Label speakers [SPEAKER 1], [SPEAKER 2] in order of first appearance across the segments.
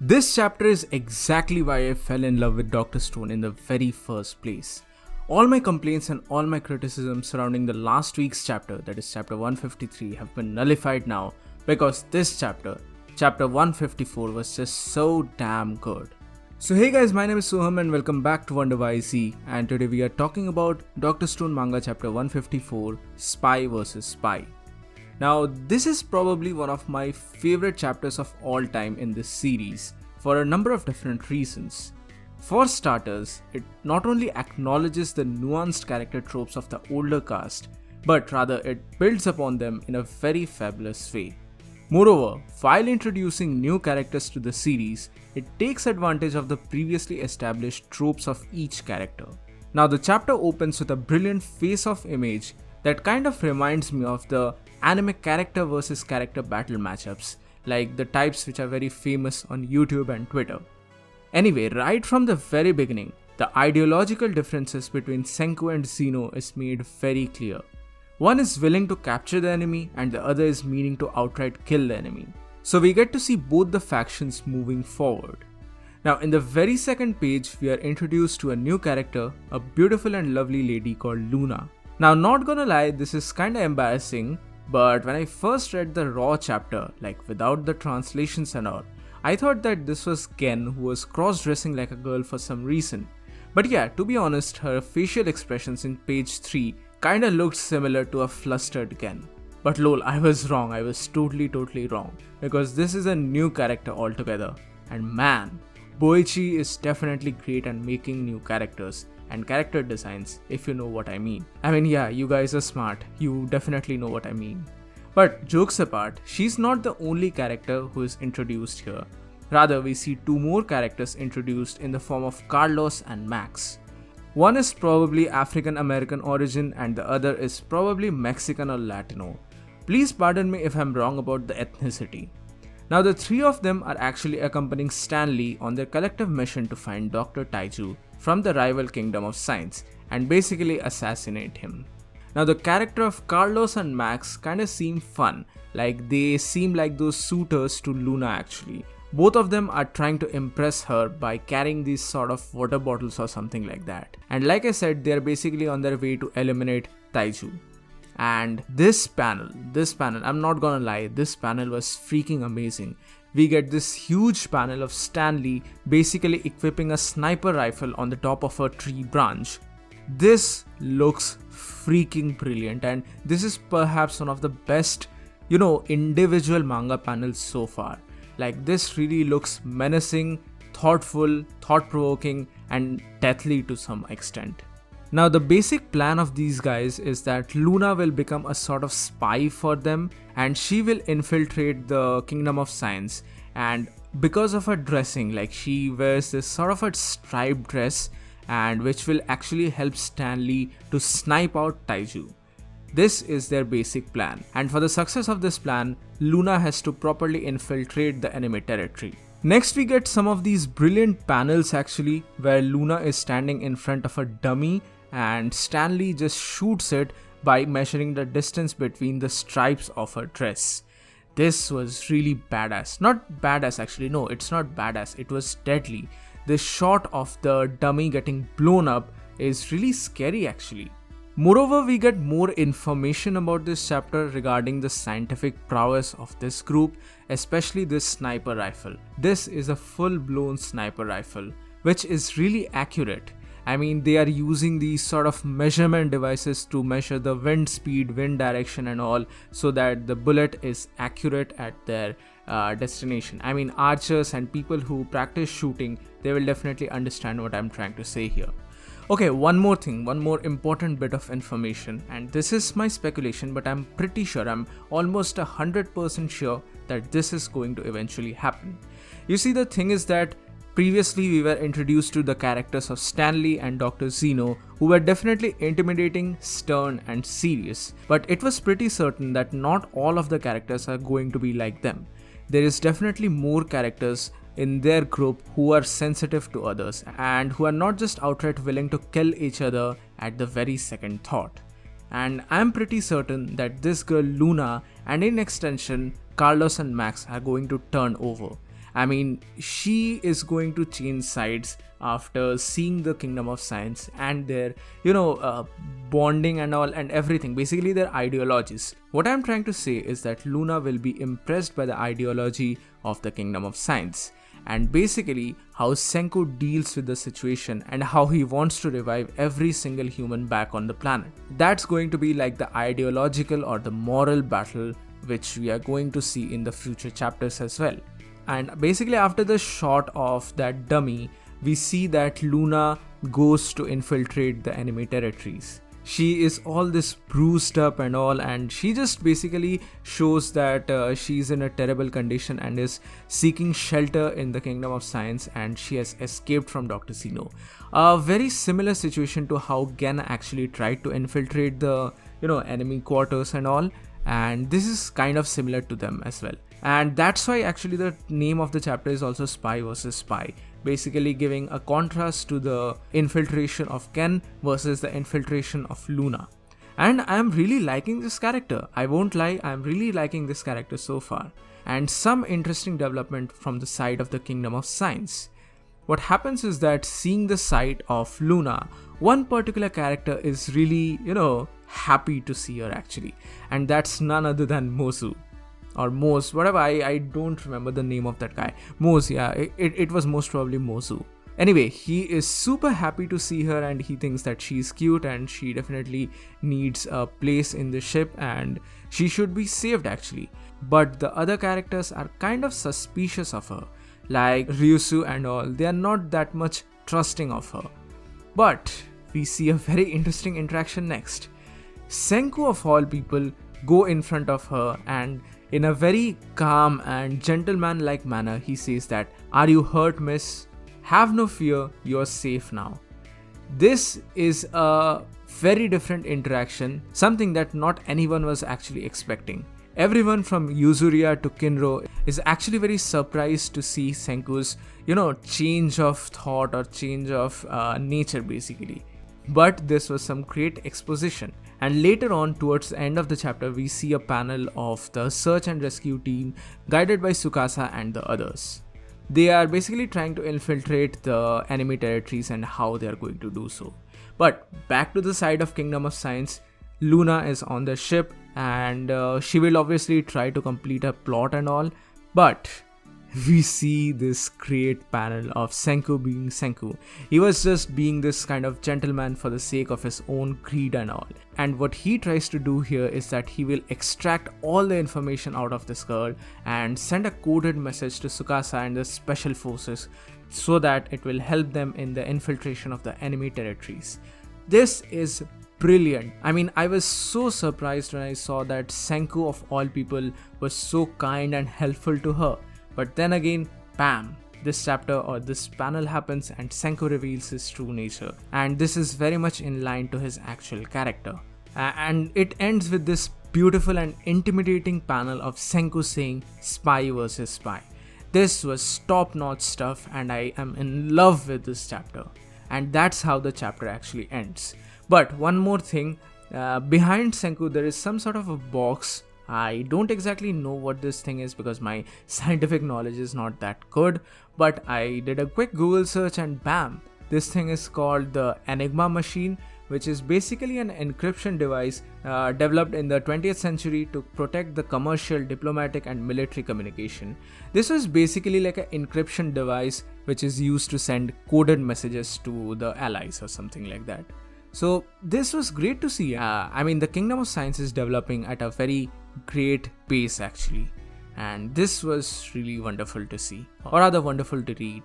[SPEAKER 1] This chapter is exactly why I fell in love with Dr. Stone in the very first place. All my complaints and all my criticisms surrounding the last week's chapter, that is chapter 153, have been nullified now because this chapter, chapter 154, was just so damn good. So hey guys, my name is Soham and welcome back to WhyZ, and today we are talking about Dr. Stone Manga chapter 154, Spy vs Spy. Now, this is probably one of my favorite chapters of all time in this series for a number of different reasons. For starters, it not only acknowledges the nuanced character tropes of the older cast, but rather it builds upon them in a very fabulous way. Moreover, while introducing new characters to the series, it takes advantage of the previously established tropes of each character. Now, the chapter opens with a brilliant face-off image that kind of reminds me of the anime character versus character battle matchups, like the types which are very famous on YouTube and Twitter. Anyway, right from the very beginning, the ideological differences between Senku and Zeno is made very clear. One is willing to capture the enemy and the other is meaning to outright kill the enemy. So we get to see both the factions moving forward. Now in the very second page, we are introduced to a new character, a beautiful and lovely lady called Luna. Now not gonna lie, this is kinda embarrassing, but when I first read the raw chapter, like without the translations and all, I thought that this was Gen who was cross-dressing like a girl for some reason. But yeah, to be honest, her facial expressions in page 3 kinda looked similar to a flustered Gen. But lol, I was wrong, I was totally wrong, because this is a new character altogether. And man, Boichi is definitely great at making new characters and character designs, if you know what I mean. I mean, yeah, you guys are smart, you definitely know what I mean. But jokes apart, she's not the only character who is introduced here. Rather, we see two more characters introduced in the form of Carlos and Max. One is probably African American origin and the other is probably Mexican or Latino. Please pardon me if I'm wrong about the ethnicity. Now the three of them are actually accompanying Stanley on their collective mission to find Dr. Taiju from the rival kingdom of science and basically assassinate him. Now the character of Carlos and Max kinda seem fun, like they seem like those suitors to Luna actually. Both of them are trying to impress her by carrying these sort of water bottles or something like that. And like I said, they are basically on their way to eliminate Taiju. And this panel, I'm not gonna lie, this panel was freaking amazing. We get this huge panel of Stanley basically equipping a sniper rifle on the top of a tree branch. This looks freaking brilliant and this is perhaps one of the best, individual manga panels so far. Like this really looks menacing, thoughtful, thought-provoking and deathly to some extent. Now the basic plan of these guys is that Luna will become a sort of spy for them and she will infiltrate the kingdom of science, and because of her dressing, like she wears this sort of a striped dress and which will actually help Stanley to snipe out Taiju. This is their basic plan, and for the success of this plan, Luna has to properly infiltrate the enemy territory. Next we get some of these brilliant panels actually where Luna is standing in front of a dummy and Stanley just shoots it by measuring the distance between the stripes of her dress. This was really badass. Not badass actually, no, it's not badass, it was deadly. This shot of the dummy getting blown up is really scary actually. Moreover, we get more information about this chapter regarding the scientific prowess of this group, especially this sniper rifle. This is a full-blown sniper rifle, which is really accurate. I mean, they are using these sort of measurement devices to measure the wind speed, wind direction and all, so that the bullet is accurate at their destination. I mean, archers and people who practice shooting, they will definitely understand what I'm trying to say here. Okay, one more thing, one more important bit of information, and this is my speculation, but I'm pretty sure, I'm almost 100% sure that this is going to eventually happen. You see, the thing is that previously we were introduced to the characters of Stanley and Dr. Zeno, who were definitely intimidating, stern and serious, but it was pretty certain that not all of the characters are going to be like them. There is definitely more characters in their group who are sensitive to others and who are not just outright willing to kill each other at the very second thought. And I'm pretty certain that this girl Luna and in extension Carlos and Max are going to turn over. I mean, she is going to change sides after seeing the Kingdom of Science and their, bonding and all and everything, basically their ideologies. What I'm trying to say is that Luna will be impressed by the ideology of the Kingdom of Science, and basically how Senku deals with the situation and how he wants to revive every single human back on the planet. That's going to be like the ideological or the moral battle which we are going to see in the future chapters as well. And basically after the shot of that dummy, we see that Luna goes to infiltrate the enemy territories. She is all this bruised up and all, and she just basically shows that she's in a terrible condition and is seeking shelter in the Kingdom of Science, and she has escaped from Dr. Zeno. A very similar situation to how Gen actually tried to infiltrate the enemy quarters and all, and this is kind of similar to them as well. And that's why actually the name of the chapter is also Spy versus Spy, basically giving a contrast to the infiltration of Ken versus the infiltration of Luna. And I'm really liking this character. I won't lie, I'm really liking this character so far. And some interesting development from the side of the Kingdom of Science. What happens is that seeing the side of Luna, one particular character is really, happy to see her actually. And that's none other than Mozu. Or Mose, whatever, I don't remember the name of that guy. Mose, yeah, it was most probably Mozu. Anyway, he is super happy to see her and he thinks that she's cute and she definitely needs a place in the ship and she should be saved actually. But the other characters are kind of suspicious of her, like Ryusu and all. They are not that much trusting of her. But we see a very interesting interaction next. Senku of all people go in front of her and in a very calm and gentleman-like manner, he says that, "Are you hurt, miss? Have no fear, you're safe now." This is a very different interaction, something that not anyone was actually expecting. Everyone from Yuzuria to Kinro is actually very surprised to see Senku's, change of thought or change of nature basically. But this was some great exposition. And later on, towards the end of the chapter, we see a panel of the search and rescue team guided by Tsukasa and the others. They are basically trying to infiltrate the enemy territories and how they are going to do so. But back to the side of Kingdom of Science, Luna is on the ship and she will obviously try to complete her plot and all. But we see this great panel of Senku being Senku. He was just being this kind of gentleman for the sake of his own greed and all. And what he tries to do here is that he will extract all the information out of this girl and send a coded message to Tsukasa and the special forces so that it will help them in the infiltration of the enemy territories. This is brilliant. I mean, I was so surprised when I saw that Senku of all people was so kind and helpful to her. But then again, bam, this chapter or this panel happens and Senku reveals his true nature. And this is very much in line to his actual character. And it ends with this beautiful and intimidating panel of Senku saying Spy versus Spy. This was top-notch stuff and I am in love with this chapter. And that's how the chapter actually ends. But one more thing, behind Senku there is some sort of a box. I don't exactly know what this thing is because my scientific knowledge is not that good, but I did a quick Google search and bam, this thing is called the Enigma machine, which is basically an encryption device developed in the 20th century to protect the commercial, diplomatic and military communication. This was basically like an encryption device which is used to send coded messages to the allies or something like that. So this was great to see. I mean, the Kingdom of Science is developing at a very great pace actually, and this was really wonderful to see, or rather wonderful to read.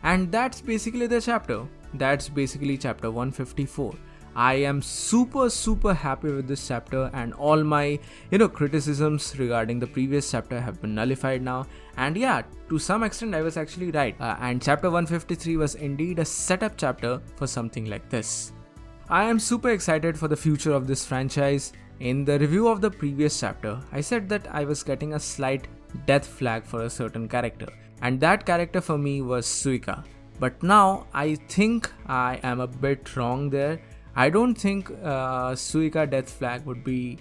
[SPEAKER 1] And that's basically the chapter. That's basically chapter 154. I am super happy with this chapter, and all my criticisms regarding the previous chapter have been nullified now. And yeah, to some extent I was actually right, and chapter 153 was indeed a setup chapter for something like this. I am super excited for the future of this franchise. In the review of the previous chapter, I said that I was getting a slight death flag for a certain character, and that character for me was Suika. But now I think I am a bit wrong there. I don't think Suika death flag would be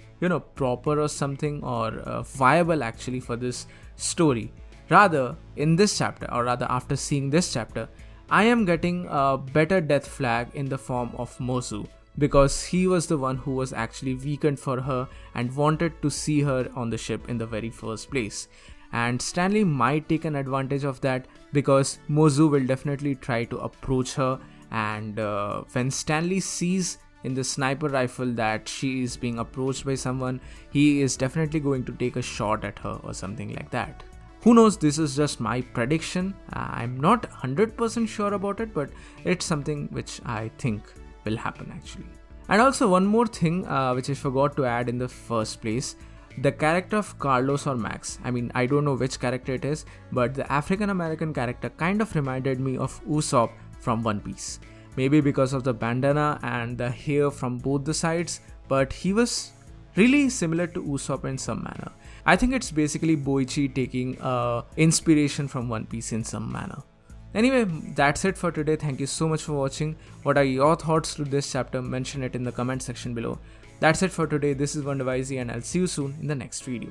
[SPEAKER 1] proper or something, or viable actually for this story. Rather, in this chapter, or rather after seeing this chapter, I am getting a better death flag in the form of Mozu, because he was the one who was actually weakened for her and wanted to see her on the ship in the very first place. And Stanley might take an advantage of that, because Mozu will definitely try to approach her, and when Stanley sees in the sniper rifle that she is being approached by someone, he is definitely going to take a shot at her or something like that. Who knows, this is just my prediction. I'm not 100% sure about it, but it's something which I think will happen actually. And also one more thing which I forgot to add in the first place. The character of Carlos or Max, I mean, I don't know which character it is, but the African American character kind of reminded me of Usopp from One Piece. Maybe because of the bandana and the hair from both the sides, but he was really similar to Usopp in some manner. I think it's basically Boichi taking inspiration from One Piece in some manner. Anyway, that's it for today. Thank you so much for watching. What are your thoughts to this chapter? Mention it in the comment section below. That's it for today. This is WhyZ and I'll see you soon in the next video.